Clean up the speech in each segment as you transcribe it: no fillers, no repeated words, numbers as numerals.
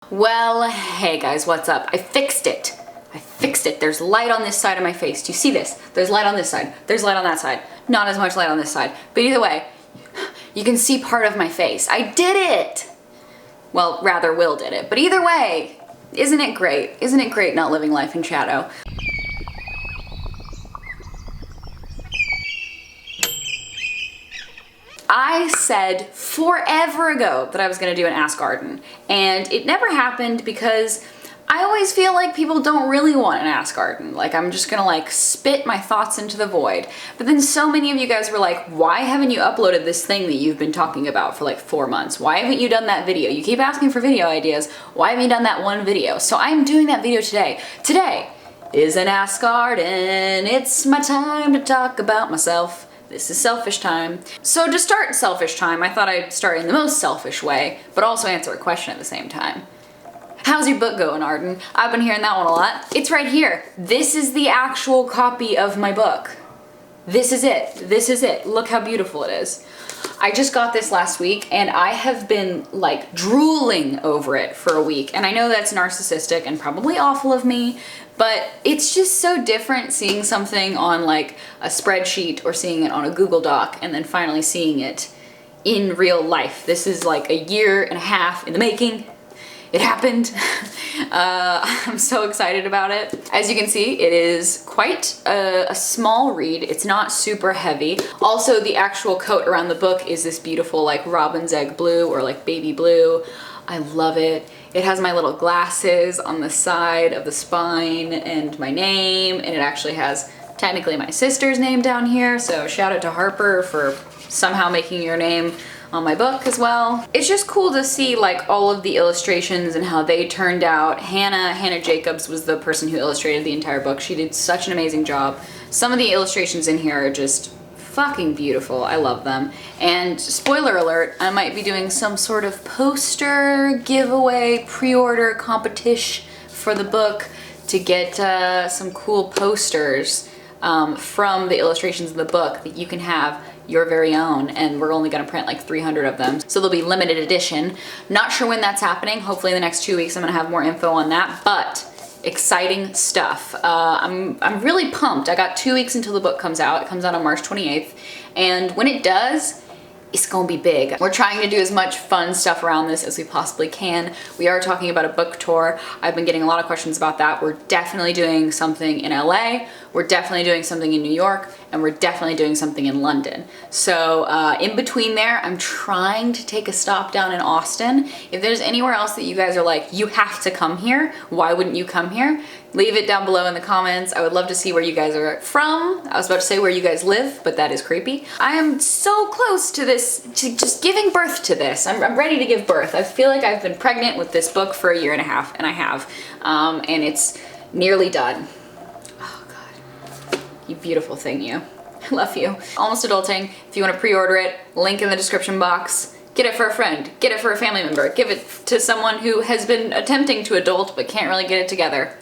Well, hey guys, what's up? I fixed it. There's light on this side of my face. Do you see this? There's light on this side. There's light on that side. Not as much light on this side. But either way, you can see part of my face. I did it! Well, rather Will did it. But either way, isn't it great? Isn't it great not living life in shadow? I said forever ago that I was gonna do an Ask Arden, and it never happened because I always feel like people don't really want an Ask Arden. Like, I'm just gonna like spit my thoughts into the void. But then so many of you guys were like, why haven't you uploaded this thing that you've been talking about for like 4 months? Why haven't you done that video? You keep asking for video ideas. Why haven't you done that one video? So I'm doing that video today. Today is an Ask Arden. It's my time to talk about myself. This is selfish time. So to start selfish time, I thought I'd start in the most selfish way, but also answer a question at the same time. How's your book going, Arden? I've been hearing that one a lot. It's right here. This is the actual copy of my book. This is it. This is it. Look how beautiful it is. I just got this last week and I have been like drooling over it for a week. And I know that's narcissistic and probably awful of me, but it's just so different seeing something on like a spreadsheet or seeing it on a Google Doc and then finally seeing it in real life. This is like a year and a half in the making. It happened. I'm so excited about it. As you can see, it is quite a small read. It's not super heavy. Also, the actual coat around the book is this beautiful like robin's egg blue or like baby blue. I love it. It has my little glasses on the side of the spine and my name, and it actually has technically my sister's name down here, so shout out to Harper for somehow making your name on my book as well. It's just cool to see like all of the illustrations and how they turned out. Hannah Jacobs was the person who illustrated the entire book. She did such an amazing job. Some of the illustrations in here are just fucking beautiful. I love them. And spoiler alert, I might be doing some sort of poster giveaway pre-order competition for the book to get some cool posters from the illustrations in the book that you can have your very own, and we're only gonna print like 300 of them. So they'll be limited edition. Not sure when that's happening. Hopefully in the next 2 weeks I'm gonna have more info on that, but exciting stuff. I'm really pumped. I got 2 weeks until the book comes out. It comes out on March 28th, and when it does, it's gonna be big. We're trying to do as much fun stuff around this as we possibly can. We are talking about a book tour. I've been getting a lot of questions about that. We're definitely doing something in LA, we're definitely doing something in New York, and we're definitely doing something in London. So in between there, I'm trying to take a stop down in Austin. If there's anywhere else that you guys are like, you have to come here, why wouldn't you come here? Leave it down below in the comments. I would love to see where you guys are from. I was about to say where you guys live, but that is creepy. I am so close to this, to just giving birth to this. I'm ready to give birth. I feel like I've been pregnant with this book for 1.5 years, and I have. And it's nearly done. Oh God, you beautiful thing, you. I love you. Almost Adulting. If you want to pre-order it, link in the description box. Get it for a friend, get it for a family member, give it to someone who has been attempting to adult but can't really get it together.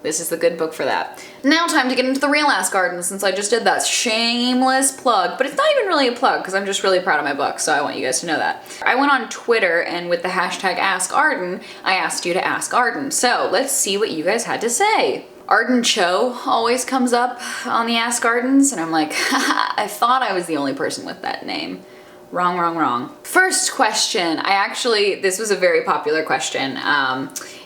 This is the good book for that. Now time to get into the real Ask Arden, since I just did that shameless plug, but it's not even really a plug because I'm just really proud of my book, so I want you guys to know that. I went on Twitter and with the hashtag Ask Arden, I asked you to ask Arden. So let's see what you guys had to say. Arden Cho always comes up on the Ask Ardens, and I'm like, I thought I was the only person with that name. Wrong, wrong, wrong. First question, this was a very popular question.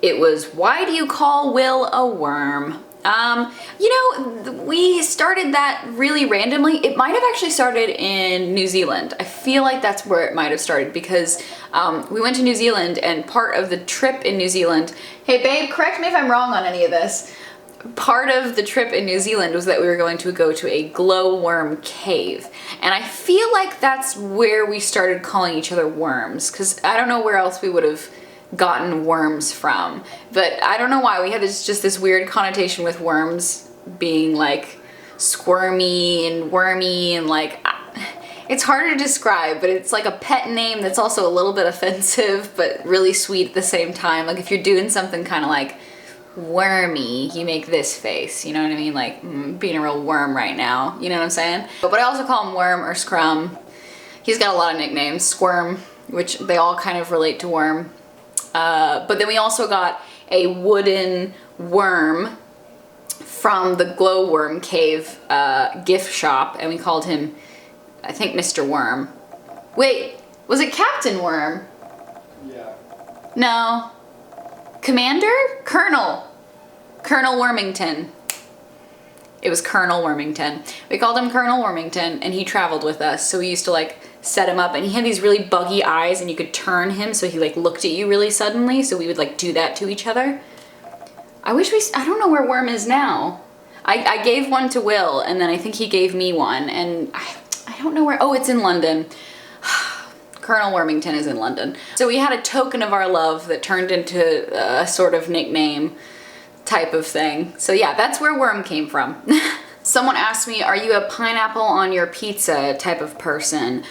It was, why do you call Will a worm? You know, we started that really randomly. It might have actually started in New Zealand. I feel like that's where it might have started because we went to New Zealand, and part of the trip in New Zealand, hey babe, correct me if I'm wrong on any of this. Part of the trip in New Zealand was that we were going to go to a glowworm cave. And I feel like that's where we started calling each other worms, because I don't know where else we would have gotten worms from. But I don't know why, we had just this weird connotation with worms being like squirmy and wormy and like, it's hard to describe, but it's like a pet name that's also a little bit offensive, but really sweet at the same time. Like if you're doing something kind of like wormy, you make this face, you know what I mean? Like being a real worm right now, you know what I'm saying? But I also call him Worm or Scrum. He's got a lot of nicknames. Squirm, which they all kind of relate to worm. But then we also got a wooden worm from the Glowworm Cave gift shop, and we called him, I think, Mr. Worm. Wait, was it Captain Worm? Yeah. No. Commander? Colonel Wormington. It was Colonel Wormington. We called him Colonel Wormington, and he traveled with us, so we used to like set him up, and he had these really buggy eyes, and you could turn him so he like looked at you really suddenly, so we would like do that to each other. I don't know where Worm is now. I gave one to Will, and then I think he gave me one, and I don't know where. Oh, it's in London. Colonel Wormington is in London. So we had a token of our love that turned into a sort of nickname type of thing. So yeah, that's where Worm came from. Someone asked me, are you a pineapple on your pizza type of person?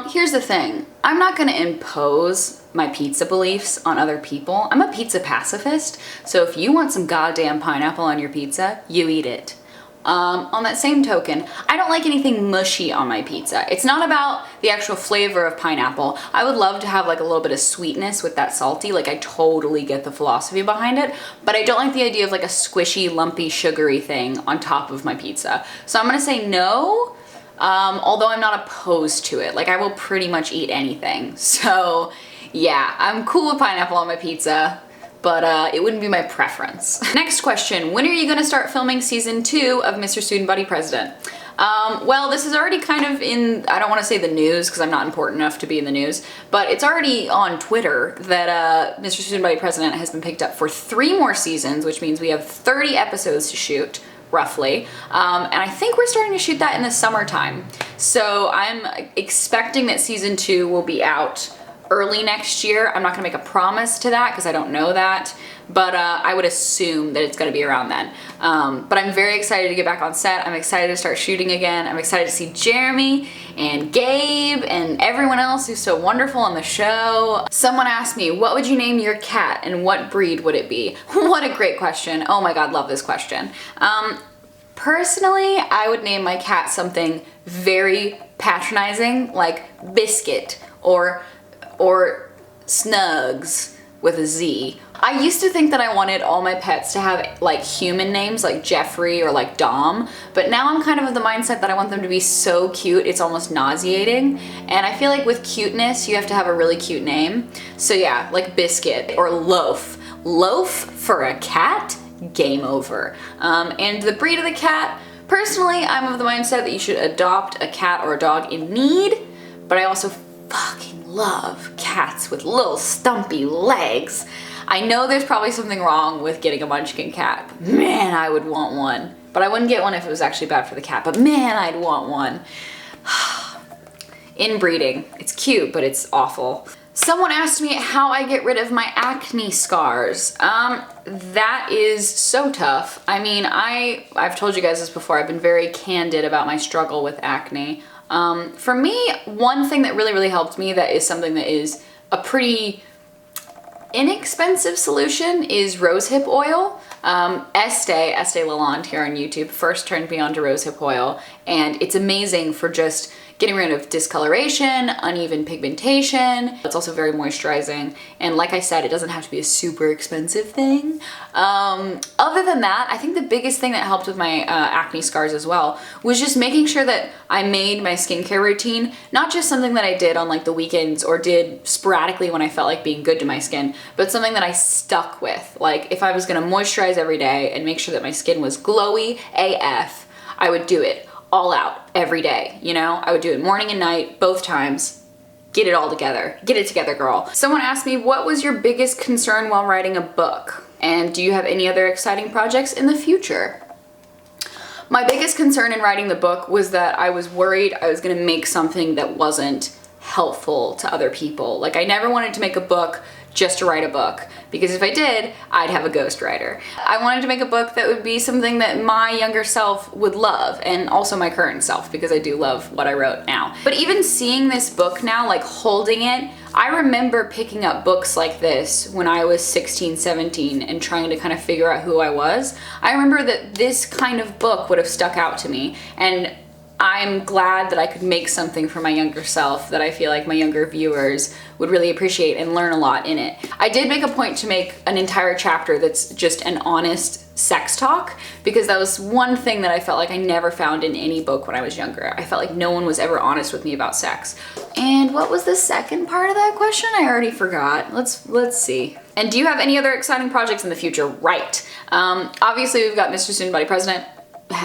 Here's the thing. I'm not gonna impose my pizza beliefs on other people. I'm a pizza pacifist, so if you want some goddamn pineapple on your pizza, you eat it. On that same token, I don't like anything mushy on my pizza. It's not about the actual flavor of pineapple. I would love to have like a little bit of sweetness with that salty, like I totally get the philosophy behind it, but I don't like the idea of like a squishy, lumpy, sugary thing on top of my pizza. So I'm gonna say no, although I'm not opposed to it. Like I will pretty much eat anything. So yeah, I'm cool with pineapple on my pizza, but it wouldn't be my preference. Next question, when are you gonna start filming season 2 of Mr. Student Body President? Well, this is already kind of in, I don't wanna say the news because I'm not important enough to be in the news, but it's already on Twitter that Mr. Student Body President has been picked up for 3 more seasons, which means we have 30 episodes to shoot, roughly. And I think we're starting to shoot that in the summertime. So I'm expecting that season 2 will be out early next year. I'm not gonna make a promise to that because I don't know that, but I would assume that it's gonna be around then. But I'm very excited to get back on set. I'm excited to start shooting again. I'm excited to see Jeremy and Gabe and everyone else who's so wonderful on the show. Someone asked me, what would you name your cat and what breed would it be? What a great question. Oh my God, love this question. Personally, I would name my cat something very patronizing, like Biscuit or Snugs with a Z. I used to think that I wanted all my pets to have like human names like Jeffrey or like Dom, but now I'm kind of the mindset that I want them to be so cute it's almost nauseating, and I feel like with cuteness you have to have a really cute name. So yeah, like Biscuit or Loaf. Loaf for a cat? Game over. And the breed of the cat, personally I'm of the mindset that you should adopt a cat or a dog in need, but I also fucking love cats with little stumpy legs. I know there's probably something wrong with getting a munchkin cat, but man, I would want one. But I wouldn't get one if it was actually bad for the cat, but man, I'd want one. Inbreeding. It's cute, but it's awful. Someone asked me how I get rid of my acne scars. That is so tough. I mean, I've told you guys this before, I've been very candid about my struggle with acne. For me, one thing that really helped me that is something that is a pretty inexpensive solution is rosehip oil. Estee Lalonde here on YouTube first turned me on to rosehip oil, and it's amazing for just getting rid of discoloration, uneven pigmentation. It's also very moisturizing, and like I said, it doesn't have to be a super expensive thing. Other than that, I think the biggest thing that helped with my acne scars as well was just making sure that I made my skincare routine not just something that I did on like the weekends or did sporadically when I felt like being good to my skin, but something that I stuck with. Like if I was gonna moisturize every day and make sure that my skin was glowy AF, I would do it all out every day, you know? I would do it morning and night, both times. Get it all together. Get it together, girl. Someone asked me, what was your biggest concern while writing a book? And do you have any other exciting projects in the future? My biggest concern in writing the book was that I was worried I was gonna make something that wasn't helpful to other people. Like I never wanted to make a book just to write a book, because if I did, I'd have a ghostwriter. I wanted to make a book that would be something that my younger self would love, and also my current self, because I do love what I wrote now. But even seeing this book now, like holding it, I remember picking up books like this when I was 16, 17 and trying to kind of figure out who I was. I remember that this kind of book would have stuck out to me, and I'm glad that I could make something for my younger self that I feel like my younger viewers would really appreciate and learn a lot in it. I did make a point to make an entire chapter that's just an honest sex talk, because that was one thing that I felt like I never found in any book when I was younger. I felt like no one was ever honest with me about sex. And what was the second part of that question? I already forgot. Let's see. And do you have any other exciting projects in the future? Right. Obviously we've got Mr. Student Body President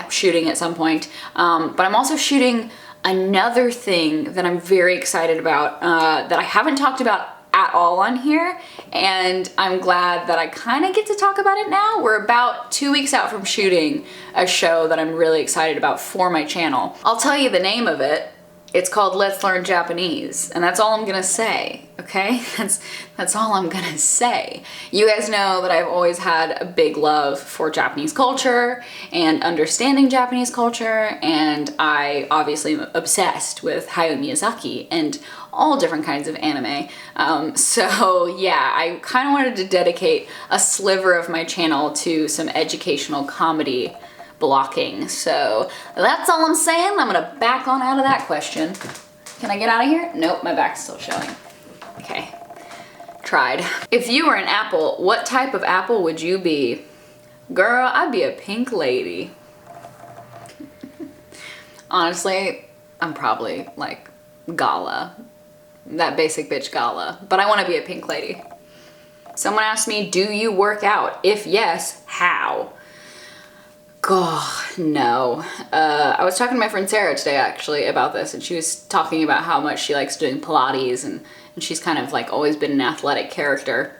shooting at some point, but I'm also shooting another thing that I'm very excited about that I haven't talked about at all on here, and I'm glad that I kind of get to talk about it now. We're about 2 weeks out from shooting a show that I'm really excited about for my channel. I'll tell you the name of it. It's called Let's Learn Japanese, and that's all I'm gonna say, okay? That's all I'm gonna say. You guys know that I've always had a big love for Japanese culture and understanding Japanese culture, and I obviously am obsessed with Hayao Miyazaki and all different kinds of anime. So yeah, I kind of wanted to dedicate a sliver of my channel to some educational comedy blocking. So that's all I'm saying. I'm gonna back on out of that question. Can I get out of here? Nope, my back's still showing. Okay, tried. If you were an apple, what type of apple would you be? Girl, I'd be a pink lady. Honestly, I'm probably like Gala, that basic bitch Gala, but I want to be a pink lady. Someone asked me, do you work out? If yes, how? God, no. I was talking to my friend Sarah today actually about this, and she was talking about how much she likes doing Pilates, and she's kind of like always been an athletic character.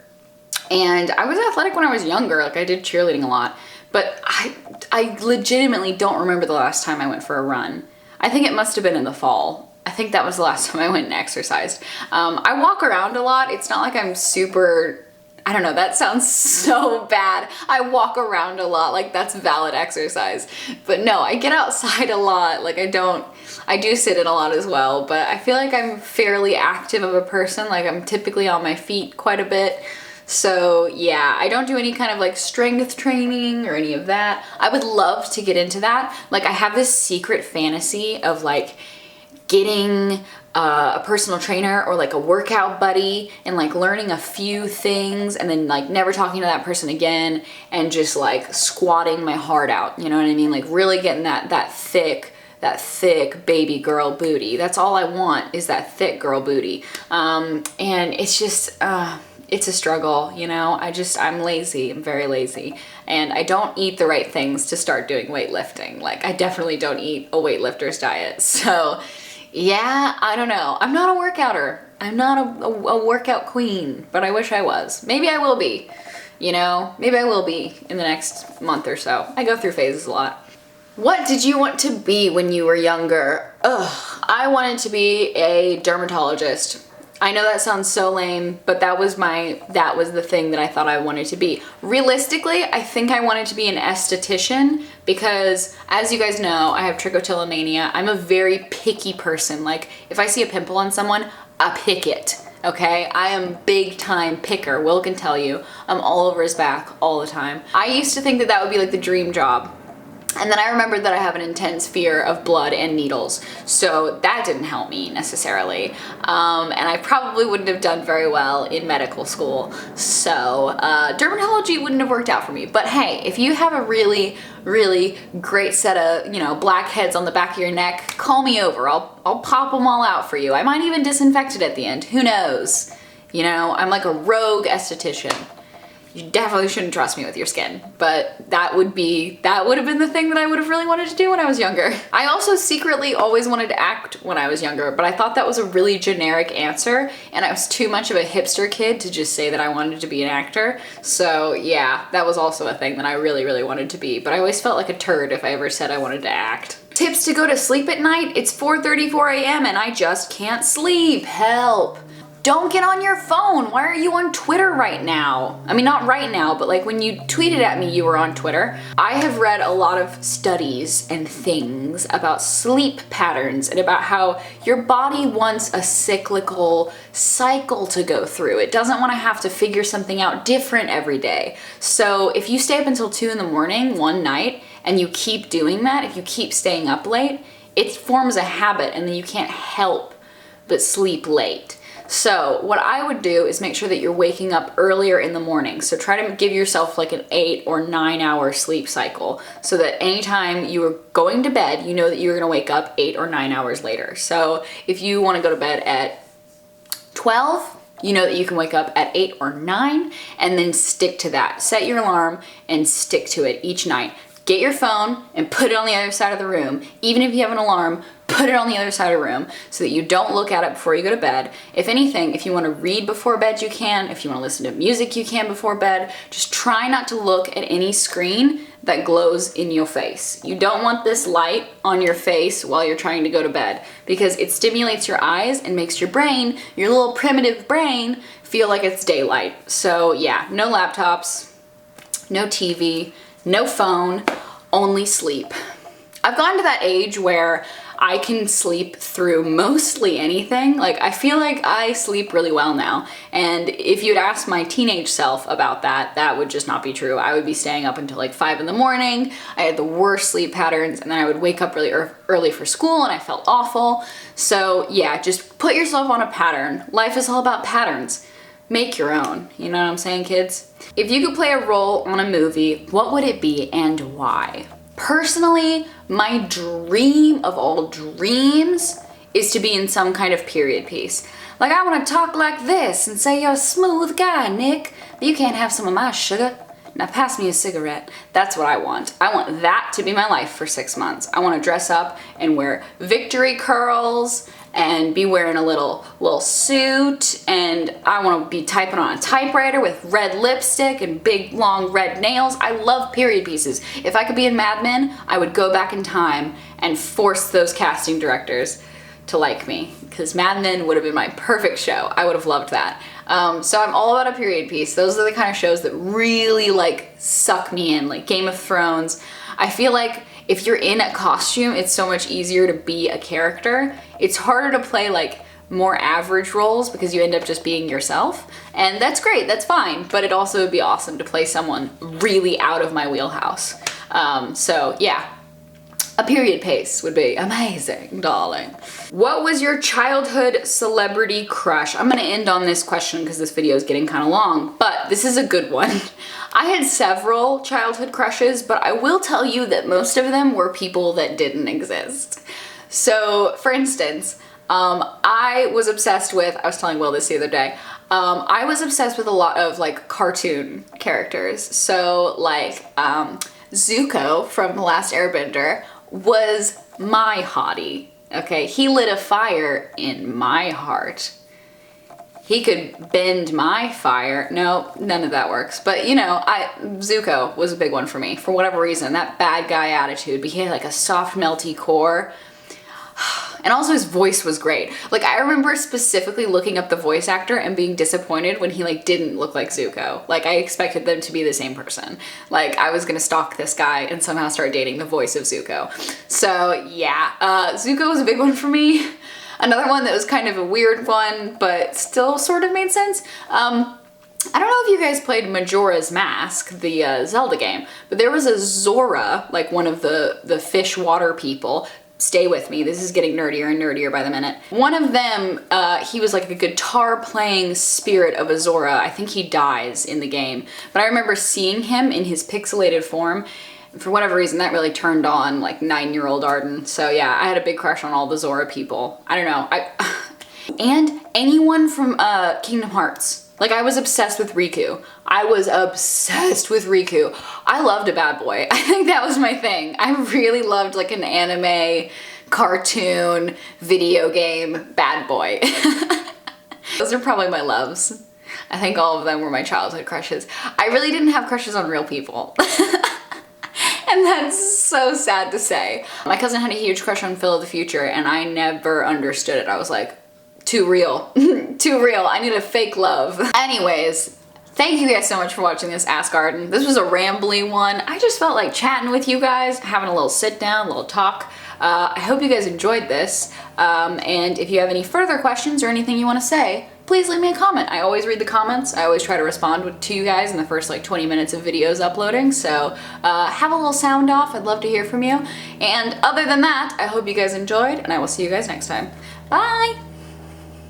And I was athletic when I was younger, like I did cheerleading a lot, but I legitimately don't remember the last time I went for a run. I think it must have been in the fall. I think that was the last time I went and exercised. I walk around a lot. It's not like I'm super, I don't know, that sounds so bad. I walk around a lot, like that's valid exercise. But no, I get outside a lot. Like I do sit in a lot as well, but I feel like I'm fairly active of a person. Like I'm typically on my feet quite a bit. So yeah, I don't do any kind of like strength training or any of that. I would love to get into that. Like I have this secret fantasy of like getting a personal trainer or like a workout buddy and like learning a few things and then like never talking to that person again and just like squatting my heart out, you know what I mean? Like really getting that thick baby girl booty. That's all I want is that thick girl booty. And it's just, it's a struggle, you know? I'm lazy, I'm very lazy. And I don't eat the right things to start doing weightlifting. Like I definitely don't eat a weightlifter's diet. So yeah, I don't know. I'm not a workouter. I'm not a workout queen, but I wish I was. Maybe I will be, you know? Maybe I will be in the next month or so. I go through phases a lot. What did you want to be when you were younger? Ugh, I wanted to be a dermatologist. I know that sounds so lame, but that was the thing that I thought I wanted to be. Realistically, I think I wanted to be an esthetician because, as you guys know, I have trichotillomania. I'm a very picky person. Like, if I see a pimple on someone, I pick it, okay? I am big time picker. Will can tell you. I'm all over his back all the time. I used to think that that would be like the dream job. And then I remembered that I have an intense fear of blood and needles, so that didn't help me necessarily. And I probably wouldn't have done very well in medical school, so dermatology wouldn't have worked out for me. But hey, if you have a really, really great set of, you know, blackheads on the back of your neck, call me over. I'll pop them all out for you. I might even disinfect it at the end. Who knows? You know, I'm like a rogue esthetician. You definitely shouldn't trust me with your skin, but that would have been the thing that I would have really wanted to do when I was younger. I also secretly always wanted to act when I was younger, but I thought that was a really generic answer, and I was too much of a hipster kid to just say that I wanted to be an actor. So yeah, that was also a thing that I really, really wanted to be, but I always felt like a turd if I ever said I wanted to act. Tips to go to sleep at night? It's 4:34 a.m. and I just can't sleep. Help. Don't get on your phone. Why are you on Twitter right now? I mean, not right now, but like when you tweeted at me, you were on Twitter. I have read a lot of studies and things about sleep patterns and about how your body wants a cyclical cycle to go through. It doesn't want to have to figure something out different every day. So if you stay up until 2 in the morning one night and you keep doing that, if you keep staying up late, it forms a habit and then you can't help but sleep late. So what I would do is make sure that you're waking up earlier in the morning. So try to give yourself like an 8 or 9 hour sleep cycle so that anytime you are going to bed, you know that you're gonna wake up 8 or 9 hours later. So if you wanna go to bed at 12, you know that you can wake up at 8 or 9 and then stick to that. Set your alarm and stick to it each night. Get your phone and put it on the other side of the room. Even if you have an alarm, put it on the other side of the room so that you don't look at it before you go to bed. If anything, if you want to read before bed, you can. If you want to listen to music, you can before bed. Just try not to look at any screen that glows in your face. You don't want this light on your face while you're trying to go to bed because it stimulates your eyes and makes your brain, your little primitive brain, feel like it's daylight. So yeah, no laptops, no TV, no phone, only sleep. I've gotten to that age where I can sleep through mostly anything. Like, I feel like I sleep really well now. And if you'd ask my teenage self about that, that would just not be true. I would be staying up until like 5 in the morning. I had the worst sleep patterns, and then I would wake up really early for school and I felt awful. So yeah, just put yourself on a pattern. Life is all about patterns. Make your own. You know what I'm saying, kids? If you could play a role on a movie, what would it be and why? Personally, my dream of all dreams is to be in some kind of period piece. Like, I want to talk like this and say you're a smooth guy, Nick, but you can't have some of my sugar. Now pass me a cigarette. That's what I want. I want that to be my life for 6 months. I want to dress up and wear victory curls and be wearing a little suit, and I want to be typing on a typewriter with red lipstick and big long red nails. I love period pieces. If I could be in Mad Men, I would go back in time and force those casting directors to like me, because Mad Men would have been my perfect show. I would have loved that. So I'm all about a period piece. Those are the kind of shows that really like suck me in, like Game of Thrones. I feel like if you're in a costume, it's so much easier to be a character. It's harder to play like more average roles because you end up just being yourself. And that's great, that's fine, but it also would be awesome to play someone really out of my wheelhouse. So yeah, a period piece would be amazing, darling. What was your childhood celebrity crush? I'm gonna end on this question because this video is getting kind of long, but this is a good one. I had several childhood crushes, but I will tell you that most of them were people that didn't exist. So, for instance, I was obsessed with, I was telling Will this the other day, I was obsessed with a lot of like cartoon characters. So like Zuko from The Last Airbender was my hottie, okay? He lit a fire in my heart. He could bend my fire. No, none of that works. But you know, Zuko was a big one for me for whatever reason. That bad guy attitude, but he had like a soft, melty core. And also his voice was great. Like, I remember specifically looking up the voice actor and being disappointed when he like didn't look like Zuko. Like, I expected them to be the same person. Like, I was gonna stalk this guy and somehow start dating the voice of Zuko. So yeah, Zuko was a big one for me. Another one that was kind of a weird one, but still sort of made sense. I don't know if you guys played Majora's Mask, the Zelda game, but there was a Zora, like one of the fish water people. Stay with me, this is getting nerdier and nerdier by the minute. One of them, he was like a guitar playing spirit of a Zora. I think he dies in the game, but I remember seeing him in his pixelated form. For whatever reason, that really turned on like 9-year-old Arden. So yeah, I had a big crush on all the Zora people. I don't know, and anyone from Kingdom Hearts. Like, I was obsessed with Riku. I was obsessed with Riku. I loved a bad boy. I think that was my thing. I really loved like an anime, cartoon, video game, bad boy. Those are probably my loves. I think all of them were my childhood crushes. I really didn't have crushes on real people. And that's so sad to say. My cousin had a huge crush on Phil of the Future, and I never understood it. I was like, too real. Too real. I need a fake love. Anyways, thank you guys so much for watching this Ask Arden. This was a rambly one. I just felt like chatting with you guys, having a little sit down, a little talk. I hope you guys enjoyed this. And if you have any further questions or anything you want to say, please leave me a comment. I always read the comments. I always try to respond to you guys in the first like 20 minutes of videos uploading. So have a little sound off. I'd love to hear from you. And other than that, I hope you guys enjoyed, and I will see you guys next time. Bye!